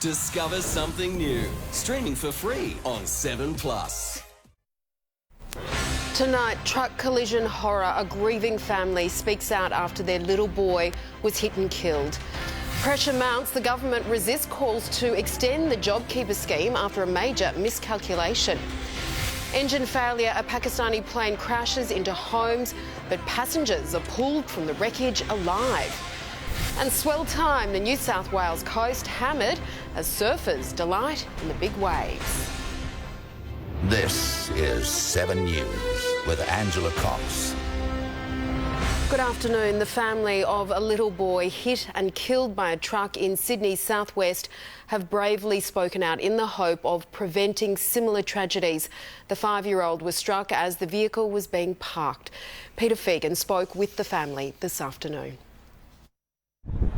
Discover something new. Streaming for free on 7plus. Tonight, truck collision horror. A grieving family speaks out after their little boy was hit and killed. Pressure mounts. The government resists calls to extend the JobKeeper scheme after a major miscalculation. Engine failure. A Pakistani plane crashes into homes, but passengers are pulled from the wreckage alive. And swell time. The New South Wales coast hammered as surfers delight in the big waves. This is 7 News with Angela Cox. Good afternoon. The family of a little boy hit and killed by a truck in Sydney's southwest have bravely spoken out in the hope of preventing similar tragedies. The 5-year-old was struck as the vehicle was being parked. Peter Fegan spoke with the family this afternoon.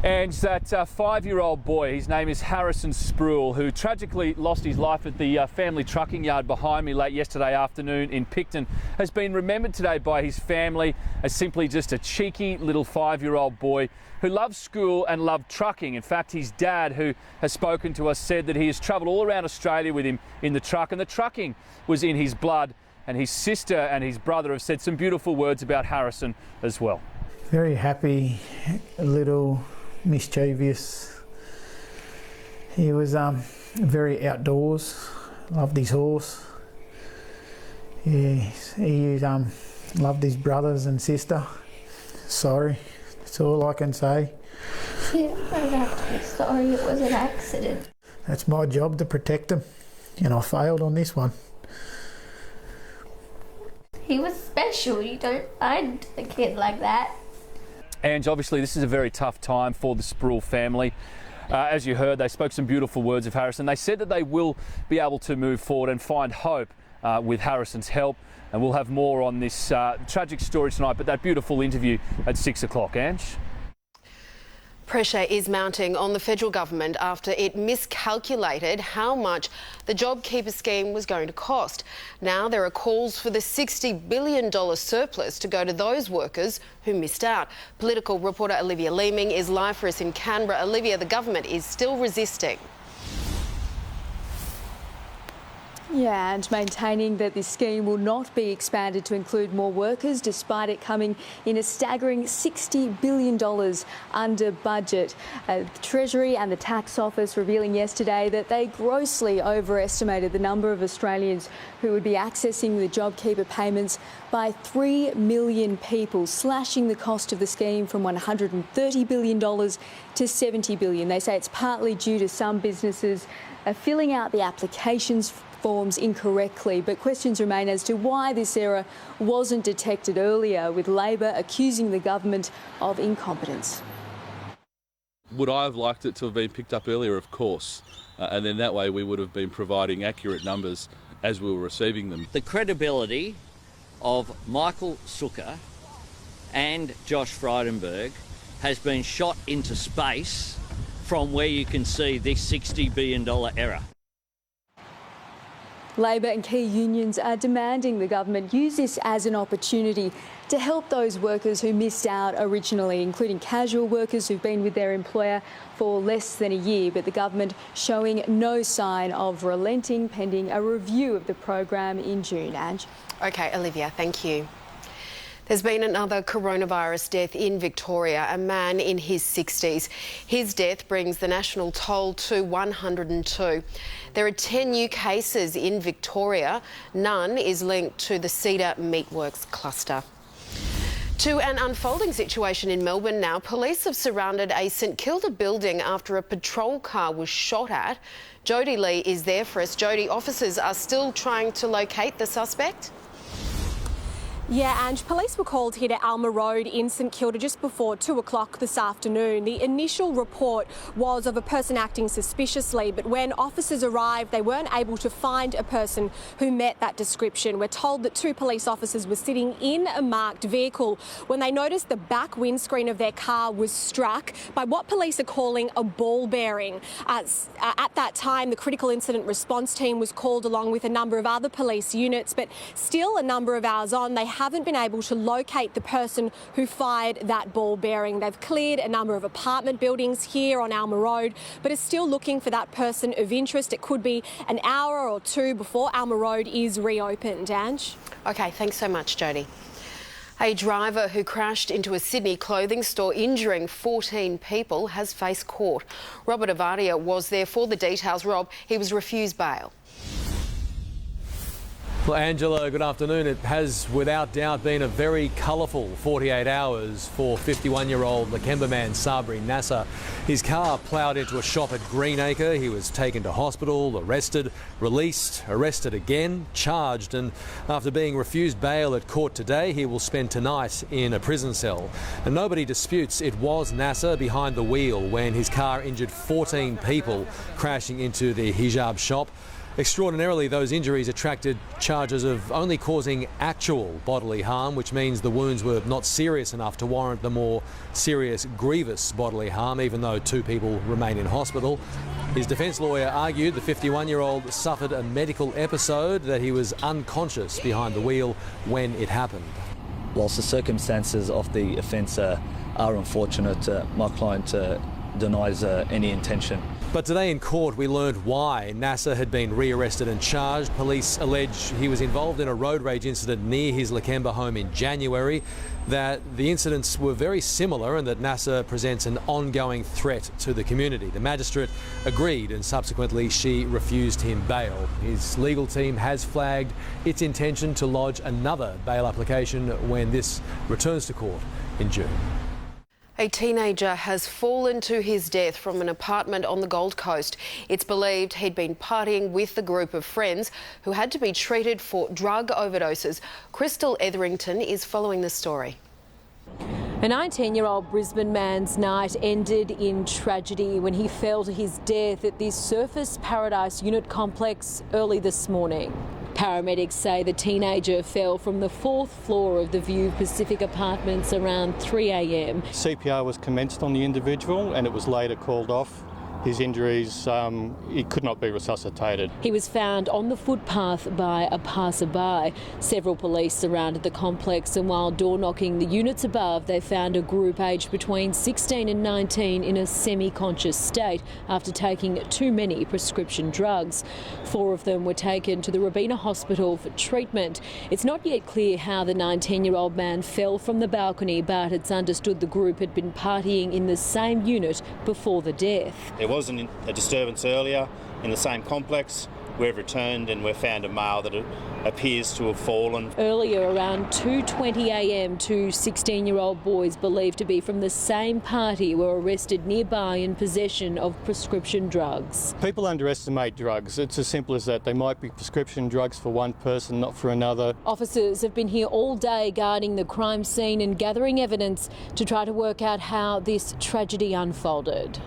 And that 5-year-old boy, his name is Harrison Spruill, who tragically lost his life at the family trucking yard behind me late yesterday afternoon in Picton, has been remembered today by his family as simply just a cheeky little 5-year-old boy who loved school and loved trucking. In fact, his dad, who has spoken to us, said that he has travelled all around Australia with him in the truck, and the trucking was in his blood. And his sister and his brother have said some beautiful words about Harrison as well. Very happy, a little mischievous. He was very outdoors, loved his horse. He loved his brothers and sister. Sorry, that's all I can say. You don't have to be sorry, it was an accident. That's my job, to protect him, and I failed on this one. He was special, you don't find a kid like that. And obviously this is a very tough time for the Spruill family. As you heard, they spoke some beautiful words of Harrison. They said that they will be able to move forward and find hope with Harrison's help. And we'll have more on this tragic story tonight, but that beautiful interview at 6 o'clock. Ange? Pressure is mounting on the federal government after it miscalculated how much the JobKeeper scheme was going to cost. Now there are calls for the $60 billion surplus to go to those workers who missed out. Political reporter Olivia Leeming is live for us in Canberra. Olivia, the government is still resisting. Yeah, and maintaining that this scheme will not be expanded to include more workers, despite it coming in a staggering $60 billion under budget. The Treasury and the Tax Office revealing yesterday that they grossly overestimated the number of Australians who would be accessing the JobKeeper payments by 3 million people, slashing the cost of the scheme from $130 billion to $70 billion. They say it's partly due to some businesses filling out the applications forms incorrectly, but questions remain as to why this error wasn't detected earlier, with Labor accusing the government of incompetence. Would I have liked it to have been picked up earlier? Of course. And then that way we would have been providing accurate numbers as we were receiving them. The credibility of Michael Sukkar and Josh Frydenberg has been shot into space from where you can see this $60 billion error. Labor and key unions are demanding the government use this as an opportunity to help those workers who missed out originally, including casual workers who've been with their employer for less than a year, but the government showing no sign of relenting pending a review of the program in June. Ange? OK, Olivia, thank you. There's been another coronavirus death in Victoria, a man in his 60s. His death brings the national toll to 102. There are 10 new cases in Victoria. None is linked to the Cedar Meatworks cluster. To an unfolding situation in Melbourne now. Police have surrounded a St Kilda building after a patrol car was shot at. Jodie Lee is there for us. Jodie, officers are still trying to locate the suspect? Yeah, Ange, police were called here to Alma Road in St Kilda just before 2 o'clock this afternoon. The initial report was of a person acting suspiciously, but when officers arrived, they weren't able to find a person who met that description. We're told that 2 police officers were sitting in a marked vehicle when they noticed the back windscreen of their car was struck by what police are calling a ball bearing. At that time, the critical incident response team was called along with a number of other police units, but still a number of hours on, they haven't been able to locate the person who fired that ball bearing. They've cleared a number of apartment buildings here on Alma Road, but are still looking for that person of interest. It could be an hour or two before Alma Road is reopened. Ange? OK, thanks so much, Jodie. A driver who crashed into a Sydney clothing store injuring 14 people has faced court. Robert Avadia was there for the details. Rob, he was refused bail. Well, Angela, good afternoon. It has without doubt been a very colourful 48 hours for 51-year-old Lakemba man Sabri Nasser. His car ploughed into a shop at Greenacre. He was taken to hospital, arrested, released, arrested again, charged, and after being refused bail at court today, he will spend tonight in a prison cell. And nobody disputes it was Nasser behind the wheel when his car injured 14 people crashing into the hijab shop. Extraordinarily, those injuries attracted charges of only causing actual bodily harm, which means the wounds were not serious enough to warrant the more serious, grievous bodily harm, even though 2 people remain in hospital. His defence lawyer argued the 51-year-old suffered a medical episode, that he was unconscious behind the wheel when it happened. Whilst the circumstances of the offence are unfortunate, my client denies any intention. But today in court we learned why Nasser had been rearrested and charged. Police allege he was involved in a road rage incident near his Lakemba home in January, that the incidents were very similar and that Nasser presents an ongoing threat to the community. The magistrate agreed and subsequently she refused him bail. His legal team has flagged its intention to lodge another bail application when this returns to court in June. A teenager has fallen to his death from an apartment on the Gold Coast. It's believed he'd been partying with a group of friends who had to be treated for drug overdoses. Crystal Etherington is following the story. A 19-year-old Brisbane man's night ended in tragedy when he fell to his death at the Surfers Paradise unit complex early this morning. Paramedics say the teenager fell from the 4th floor of the View Pacific Apartments around 3 a.m. CPR was commenced on the individual and it was later called off. His injuries, he could not be resuscitated. He was found on the footpath by a passerby. Several police surrounded the complex, and while door-knocking the units above, they found a group aged between 16 and 19 in a semi-conscious state after taking too many prescription drugs. 4 of them were taken to the Robina Hospital for treatment. It's not yet clear how the 19-year-old man fell from the balcony, but it's understood the group had been partying in the same unit before the death. There was a disturbance earlier in the same complex. We've returned and we've found a male that appears to have fallen. Earlier, around 2:20 a.m, 2 16-year-old boys believed to be from the same party were arrested nearby in possession of prescription drugs. People underestimate drugs. It's as simple as that. They might be prescription drugs for one person, not for another. Officers have been here all day guarding the crime scene and gathering evidence to try to work out how this tragedy unfolded.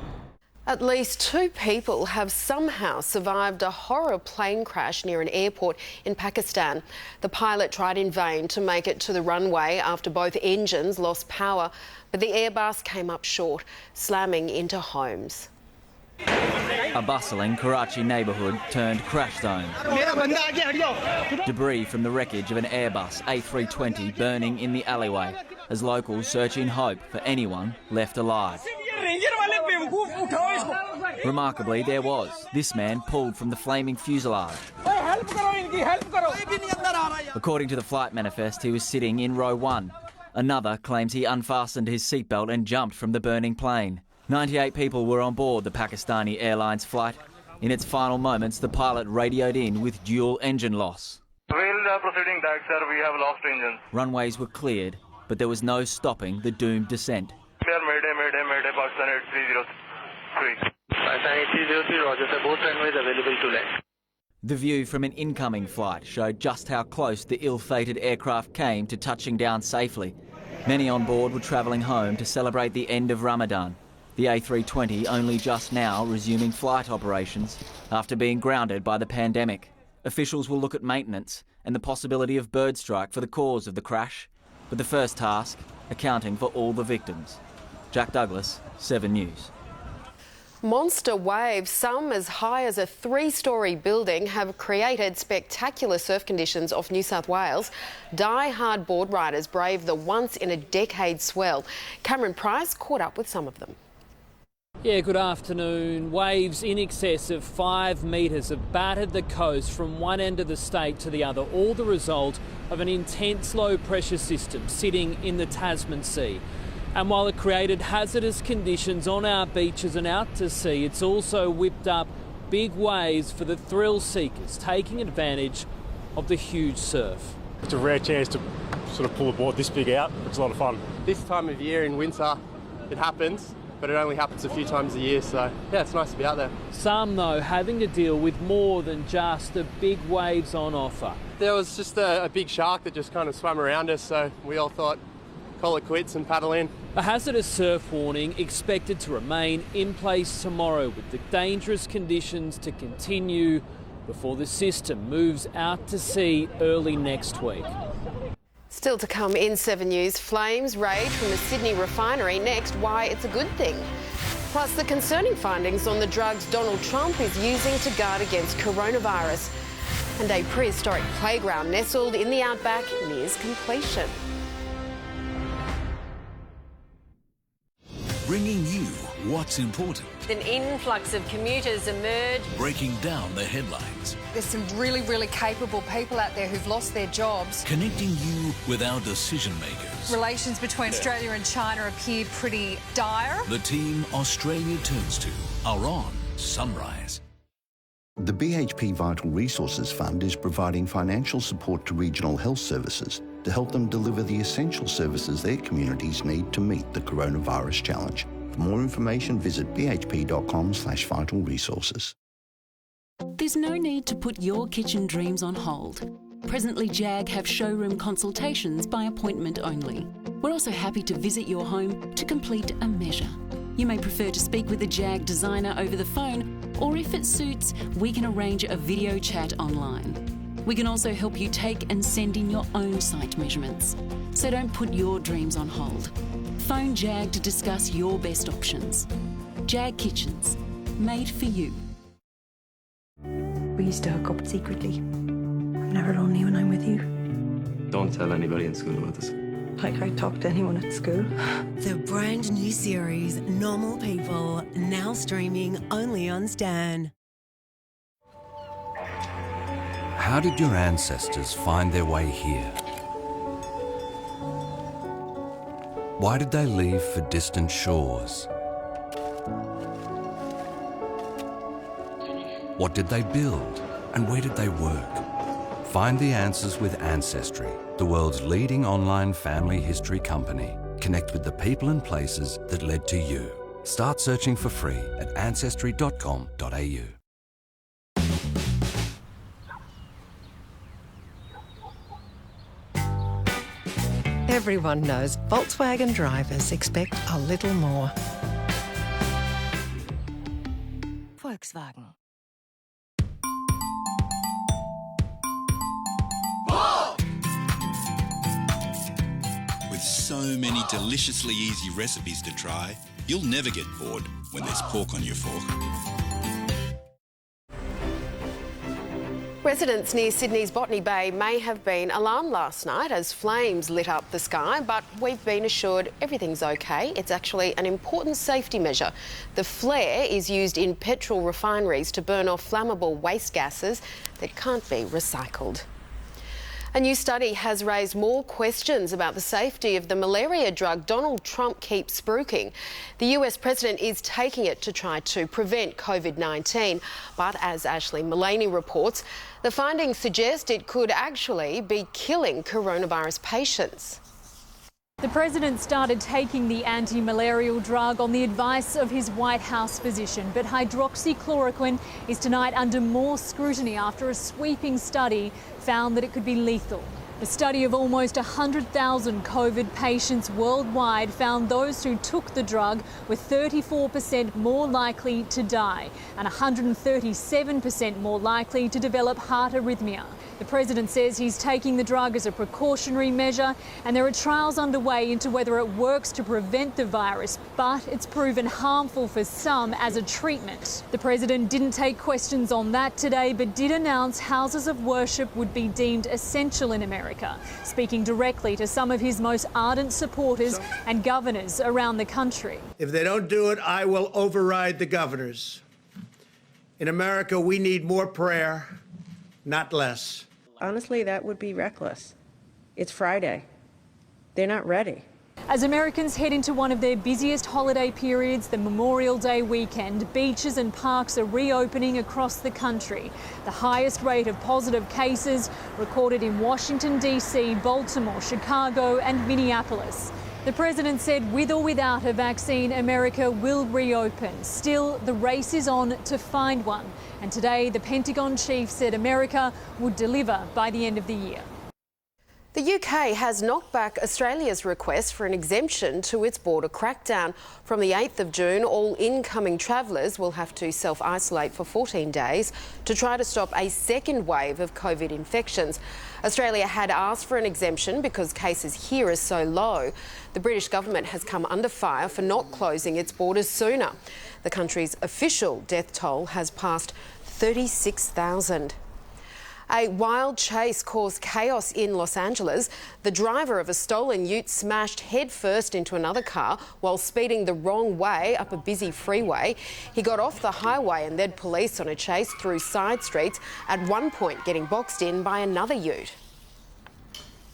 At least 2 people have somehow survived a horror plane crash near an airport in Pakistan. The pilot tried in vain to make it to the runway after both engines lost power, but the Airbus came up short, slamming into homes. A bustling Karachi neighbourhood turned crash zone. Debris from the wreckage of an Airbus A320 burning in the alleyway as locals search in hope for anyone left alive. Remarkably, there was. This man pulled from the flaming fuselage. According to the flight manifest, he was sitting in row 1. Another claims he unfastened his seatbelt and jumped from the burning plane. 98 people were on board the Pakistani Airlines flight. In its final moments, the pilot radioed in with dual engine loss. Proceeding back, sir. We have lost engines. Runways were cleared, but there was no stopping the doomed descent. Sir, Mayday, Pakistan 8303. Pakistan 8303, roger, sir. Both runways available to land. The view from an incoming flight showed just how close the ill-fated aircraft came to touching down safely. Many on board were travelling home to celebrate the end of Ramadan. The A320 only just now resuming flight operations after being grounded by the pandemic. Officials will look at maintenance and the possibility of bird strike for the cause of the crash, with the first task accounting for all the victims. Jack Douglas, 7 News. Monster waves, some as high as a 3-storey building, have created spectacular surf conditions off New South Wales. Die-hard board riders brave the once-in-a-decade swell. Cameron Price caught up with some of them. Yeah, good afternoon. Waves in excess of 5 metres have battered the coast from one end of the state to the other, all the result of an intense low-pressure system sitting in the Tasman Sea. And while it created hazardous conditions on our beaches and out to sea, it's also whipped up big waves for the thrill seekers, taking advantage of the huge surf. It's a rare chance to sort of pull a board this big out. It's a lot of fun. This time of year in winter, it happens, but it only happens a few times a year, so yeah, it's nice to be out there. Some, though, having to deal with more than just the big waves on offer. There was just a big shark that just kind of swam around us, so we all thought, call it quits and paddle in. A hazardous surf warning expected to remain in place tomorrow, with the dangerous conditions to continue before the system moves out to sea early next week. Still to come in 7 News, flames rage from the Sydney refinery. Next, why it's a good thing. Plus, the concerning findings on the drugs Donald Trump is using to guard against coronavirus. And a prehistoric playground nestled in the outback nears completion. Bringing you what's important. An influx of commuters emerged. Breaking down the headlines. There's some really capable people out there who've lost their jobs. Connecting you with our decision makers. Relations between Australia and China appear pretty dire. The team Australia turns to are on Sunrise. The BHP Vital Resources Fund is providing financial support to regional health services to help them deliver the essential services their communities need to meet the coronavirus challenge. For more information, visit bhp.com/vitalresources. There's no need to put your kitchen dreams on hold. Presently, JAG have showroom consultations by appointment only. We're also happy to visit your home to complete a measure. You may prefer to speak with a JAG designer over the phone, or if it suits, we can arrange a video chat online. We can also help you take and send in your own site measurements. So don't put your dreams on hold. Phone JAG to discuss your best options. JAG Kitchens, made for you. We used to hook up secretly. I'm never lonely when I'm with you. Don't tell anybody in school about this. Like I talk to anyone at school. The brand new series, Normal People, now streaming only on Stan. How did your ancestors find their way here? Why did they leave for distant shores? What did they build and where did they work? Find the answers with Ancestry, the world's leading online family history company. Connect with the people and places that led to you. Start searching for free at ancestry.com.au. Everyone knows Volkswagen drivers expect a little more. Volkswagen. With so many deliciously easy recipes to try, you'll never get bored when there's pork on your fork. Residents near Sydney's Botany Bay may have been alarmed last night as flames lit up the sky, but we've been assured everything's okay. It's actually an important safety measure. The flare is used in petrol refineries to burn off flammable waste gases that can't be recycled. A new study has raised more questions about the safety of the malaria drug Donald Trump keeps spruiking. The US president is taking it to try to prevent COVID-19, but as Ashley Mullaney reports, the findings suggest it could actually be killing coronavirus patients. The president started taking the anti-malarial drug on the advice of his White House physician, but hydroxychloroquine is tonight under more scrutiny after a sweeping study found that it could be lethal. A study of almost 100,000 COVID patients worldwide found those who took the drug were 34% more likely to die and 137% more likely to develop heart arrhythmia. The president says he's taking the drug as a precautionary measure, and there are trials underway into whether it works to prevent the virus, but it's proven harmful for some as a treatment. The president didn't take questions on that today, but did announce houses of worship would be deemed essential in America, speaking directly to some of his most ardent supporters and governors around the country. If they don't do it, I will override the governors. In America, we need more prayer, not less. Honestly, that would be reckless. It's Friday. They're not ready. As Americans head into one of their busiest holiday periods, the Memorial Day weekend, beaches and parks are reopening across the country. The highest rate of positive cases recorded in Washington, D.C., Baltimore, Chicago and Minneapolis. The president said with or without a vaccine, America will reopen. Still, the race is on to find one. And today, the Pentagon chief said America would deliver by the end of the year. The UK has knocked back Australia's request for an exemption to its border crackdown. From the 8th of June, all incoming travellers will have to self-isolate for 14 days to try to stop a second wave of COVID infections. Australia had asked for an exemption because cases here are so low. The British government has come under fire for not closing its borders sooner. The country's official death toll has passed 36,000. A wild chase caused chaos in Los Angeles. The driver of a stolen ute smashed headfirst into another car while speeding the wrong way up a busy freeway. He got off the highway and led police on a chase through side streets, at one point getting boxed in by another ute.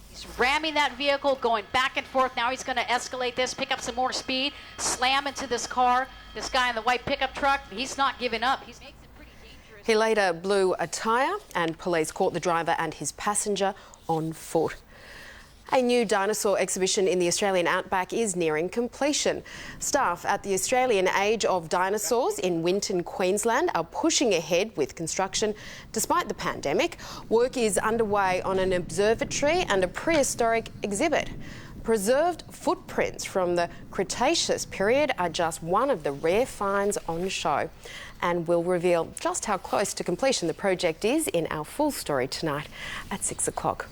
He's ramming that vehicle, going back and forth. Now he's going to escalate this, pick up some more speed, slam into this car. This guy in the white pickup truck, he's not giving up. He's He later blew a tyre and police caught the driver and his passenger on foot. A new dinosaur exhibition in the Australian outback is nearing completion. Staff at the Australian Age of Dinosaurs in Winton, Queensland are pushing ahead with construction despite the pandemic. Work is underway on an observatory and a prehistoric exhibit. Preserved footprints from the Cretaceous period are just one of the rare finds on show, and we'll reveal just how close to completion the project is in our full story tonight at 6 o'clock.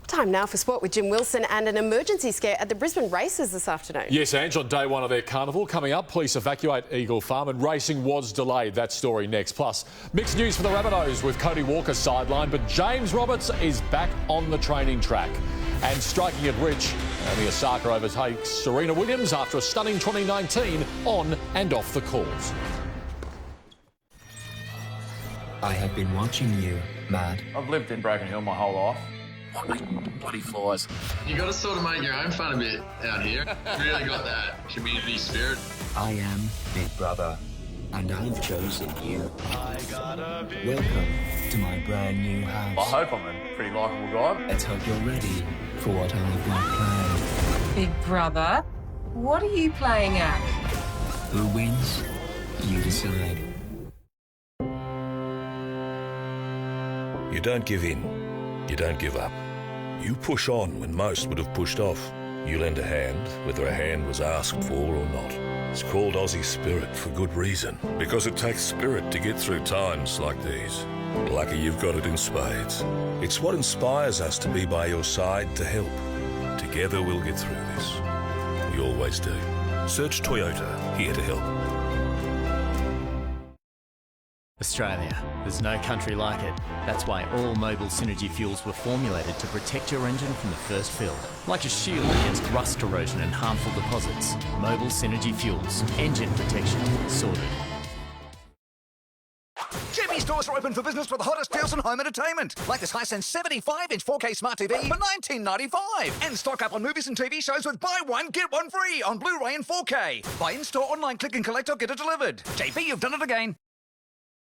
Time now for sport with Jim Wilson and an emergency scare at the Brisbane races this afternoon. Yes, Ange, on day one of their carnival. Coming up, police evacuate Eagle Farm and racing was delayed. That story next. Plus, mixed news for the Rabbitohs with Cody Walker sidelined, but James Roberts is back on the training track. And striking it rich, Naomi Osaka overtakes Serena Williams after a stunning 2019 on and off the court. I have been watching you, Matt. I've lived in Broken Hill my whole life. What bloody flies? You got to sort of make your own fun a bit out here. Really got that community spirit. I am Big Brother, and I've chosen you. Welcome to my brand new house. I hope I'm a pretty likeable guy. Let's hope you're ready for what I've got planned. Big Brother, what are you playing at? Who wins? You decide. You don't give in. You don't give up. You push on when most would have pushed off. You lend a hand, whether a hand was asked for or not. It's called Aussie Spirit for good reason, because it takes spirit to get through times like these. Lucky you've got it in spades. It's what inspires us to be by your side to help. Together we'll get through this. We always do. Search Toyota, here to help. Australia, there's no country like it. That's why all Mobil Synergy fuels were formulated to protect your engine from the first fill. Like a shield against rust corrosion and harmful deposits. Mobil Synergy fuels. Engine protection sorted. Chevy stores are open for business for the hottest deals on home entertainment. Like this Hisense 75-inch 4K Smart TV for $19.95. And stock up on movies and TV shows with buy one, get one free on Blu-ray and 4K. Buy in-store, online, click and collect or get it delivered. JP, you've done it again.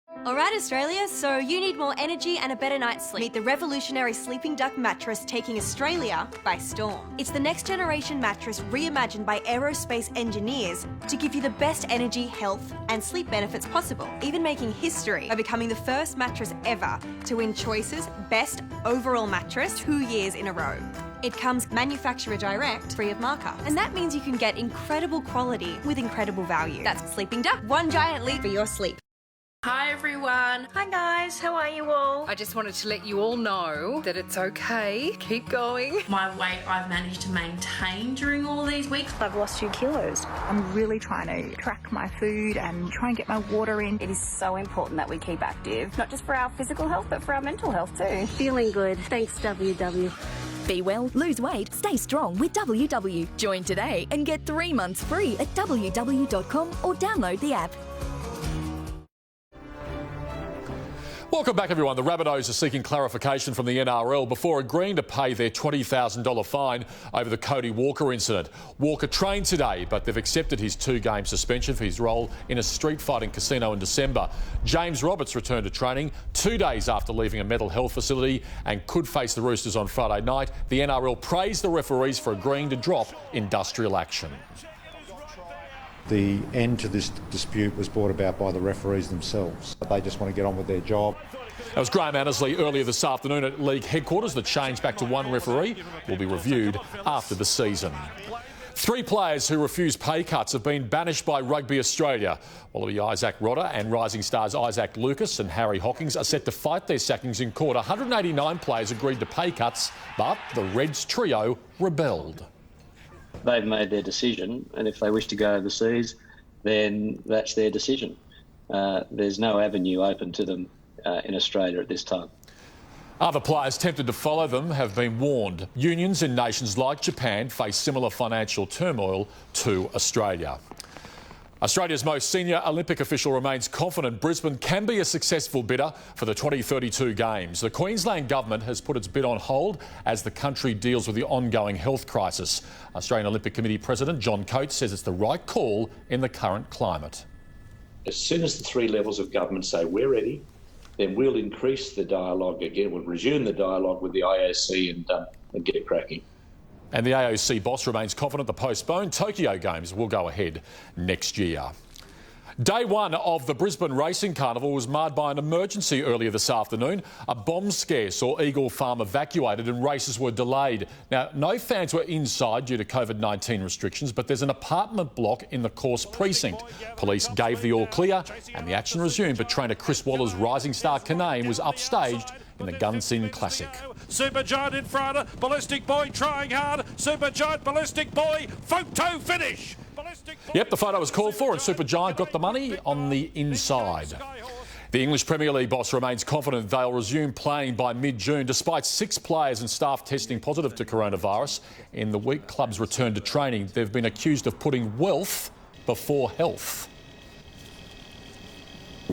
Alright Australia, so you need more energy and a better night's sleep. Meet the revolutionary Sleeping Duck mattress taking Australia by storm. It's the next generation mattress reimagined by aerospace engineers to give you the best energy, health and sleep benefits possible, even making history by becoming the first mattress ever to win Choice's Best Overall Mattress 2 years in a row. It comes manufacturer direct, free of markup. And that means you can get incredible quality with incredible value. That's Sleeping Duck, one giant leap for your sleep. Hi everyone. Hi guys, how are you all? I just wanted to let you all know that it's okay. Keep going. My weight I've managed to maintain during all these weeks. I've lost 2 kilos. I'm really trying to track my food and try and get my water in. It is so important that we keep active, not just for our physical health, but for our mental health too. Feeling good. Thanks, WW. Be well, lose weight, stay strong with WW. Join today and get 3 months free at www.com or download the app. Welcome back, everyone. The Rabbitohs are seeking clarification from the NRL before agreeing to pay their $20,000 fine over the Cody Walker incident. Walker trained today, but they've accepted his 2-game suspension for his role in a street fighting casino in December. James Roberts returned to training 2 days after leaving a mental health facility and could face the Roosters on Friday night. The NRL praised the referees for agreeing to drop industrial action. The end to this dispute was brought about by the referees themselves. They just want to get on with their job. That was Graham Annesley earlier this afternoon at League headquarters. The change back to 1 referee will be reviewed after the season. 3 players who refuse pay cuts have been banished by Rugby Australia. Wallaby Isaac Rodder and Rising Stars Isaac Lucas and Harry Hockings are set to fight their sackings in court. 189 players agreed to pay cuts, but the Reds trio rebelled. They've made their decision, and if they wish to go overseas, then that's their decision. There's no avenue open to them in Australia at this time. Other players tempted to follow them have been warned. Unions in nations like Japan face similar financial turmoil to Australia. Australia's most senior Olympic official remains confident Brisbane can be a successful bidder for the 2032 Games. The Queensland government has put its bid on hold as the country deals with the ongoing health crisis. Australian Olympic Committee President John Coates says it's the right call in the current climate. As soon as the 3 levels of government say we're ready, then we'll increase the dialogue again. We'll resume the dialogue with the IOC and get cracking. And the AOC boss remains confident the postponed Tokyo Games will go ahead next year. Day 1 of the Brisbane Racing Carnival was marred by an emergency earlier this afternoon. A bomb scare saw Eagle Farm evacuated and races were delayed. Now, no fans were inside due to COVID-19 restrictions, but there's an apartment block in the course precinct. Police gave the all clear and the action resumed, but trainer Chris Waller's Rising Star Canane was upstaged in the Gunsynd Classic. Supergiant in front, Ballistic Boy trying hard, Supergiant, Ballistic Boy, photo finish! Yep, the photo was called for and Supergiant got the money on the inside. The English Premier League boss remains confident they'll resume playing by mid-June despite 6 players and staff testing positive to coronavirus. In the week clubs return to training, they've been accused of putting wealth before health.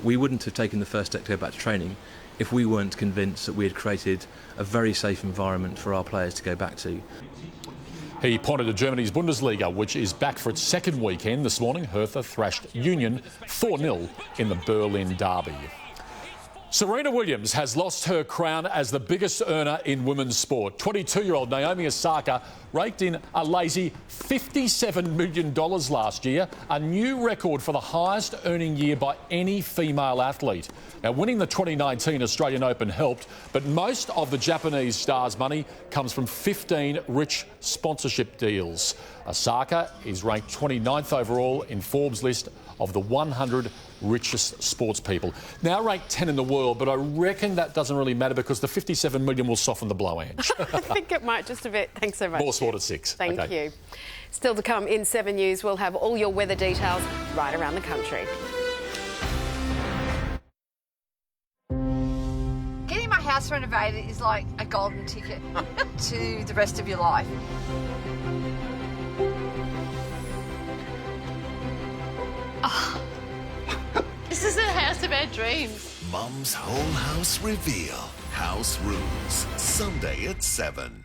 We wouldn't have taken the first step to go back to training if we weren't convinced that we had created a very safe environment for our players to go back to. He pointed to Germany's Bundesliga, which is back for its 2nd weekend this morning. Hertha thrashed Union 4-0 in the Berlin derby. Serena Williams has lost her crown as the biggest earner in women's sport. 22-year-old Naomi Osaka raked in a lazy $57 million last year, a new record for the highest earning year by any female athlete. Now, winning the 2019 Australian Open helped, but most of the Japanese star's money comes from 15 rich sponsorship deals. Osaka is ranked 29th overall in Forbes' list of the 100 richest sports people. Now ranked 10 in the world, but I reckon that doesn't really matter because the 57 million will soften the blow, Ange. I think it might just a bit. Thanks so much. More sport at 6. Thank you. Still to come in 7 News, we'll have all your weather details right around the country. Getting my house renovated is like a golden ticket to the rest of your life. Oh, this is the house of our dreams. Mum's Whole House Reveal. House Rules. Sunday at 7.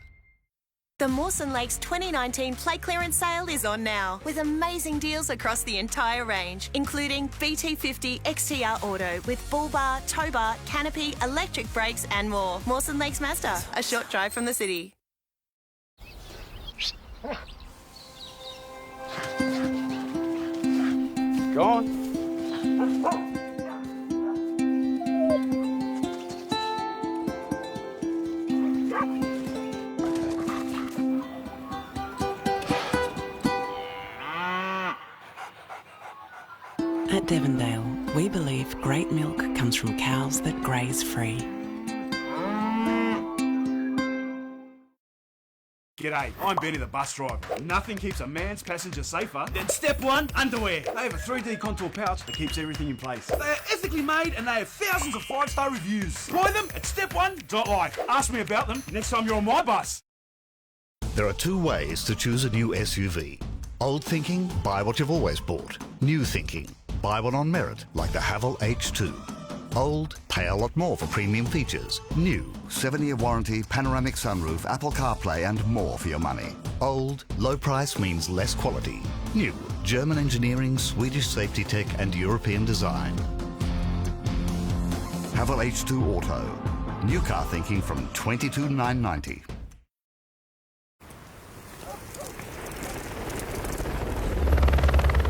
The Mawson Lakes 2019 plate clearance sale is on now, with amazing deals across the entire range, including BT50 XTR Auto with bull bar, tow bar, canopy, electric brakes and more. Mawson Lakes Mazda, a short drive from the city. Go on. At Devondale, we believe great milk comes from cows that graze free. G'day, I'm Benny the bus driver. Nothing keeps a man's passenger safer than step one, underwear. They have a 3D contour pouch that keeps everything in place. They are ethically made and they have thousands of 5-star reviews. Buy them at step1.life. Ask me about them next time you're on my bus. There are two ways to choose a new SUV. Old thinking, buy what you've always bought. New thinking, buy one on merit, like the Haval H2. Old, pay a lot more for premium features. New, 7-year warranty, panoramic sunroof, Apple CarPlay and more for your money. Old, low price means less quality. New, German engineering, Swedish safety tech and European design. Haval H2 Auto. New car thinking from $22,990.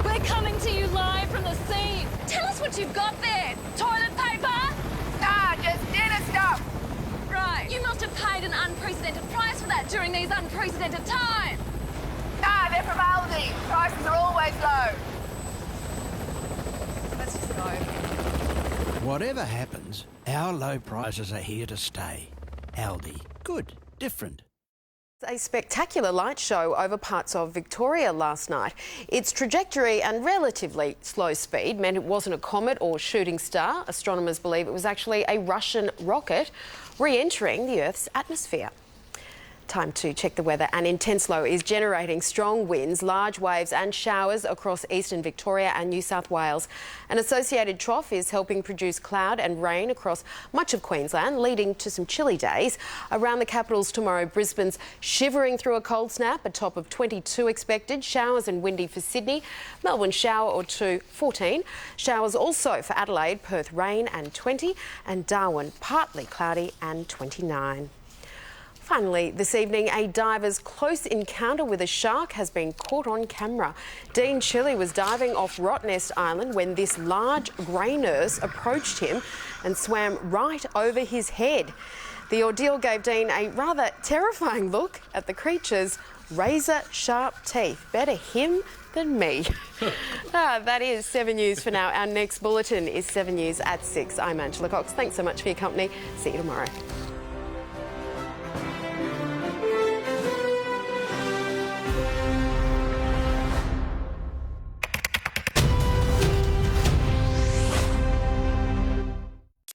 We're coming to you live from the scene. Tell us what you've got there. Toilet paper? Nah, just dinner stuff. Right. You must have paid an unprecedented price for that during these unprecedented times. Nah, they're from Aldi. Prices are always low. Let's just go. Whatever happens, our low prices are here to stay. Aldi. Good. Different. A spectacular light show over parts of Victoria last night. Its trajectory and relatively slow speed meant it wasn't a comet or shooting star. Astronomers believe it was actually a Russian rocket re-entering the Earth's atmosphere. Time to check the weather. An intense low is generating strong winds, large waves and showers across eastern Victoria and New South Wales. An associated trough is helping produce cloud and rain across much of Queensland, leading to some chilly days. Around the capitals tomorrow, Brisbane's shivering through a cold snap, a top of 22 expected. Showers and windy for Sydney. Melbourne shower or two, 14. Showers also for Adelaide, Perth rain and 20. And Darwin partly cloudy and 29. Finally, this evening, a diver's close encounter with a shark has been caught on camera. Dean Chilly was diving off Rottnest Island when this large grey nurse approached him and swam right over his head. The ordeal gave Dean a rather terrifying look at the creature's razor-sharp teeth. Better him than me. That is 7 News for now. Our next bulletin is 7 News at 6. I'm Angela Cox. Thanks so much for your company. See you tomorrow.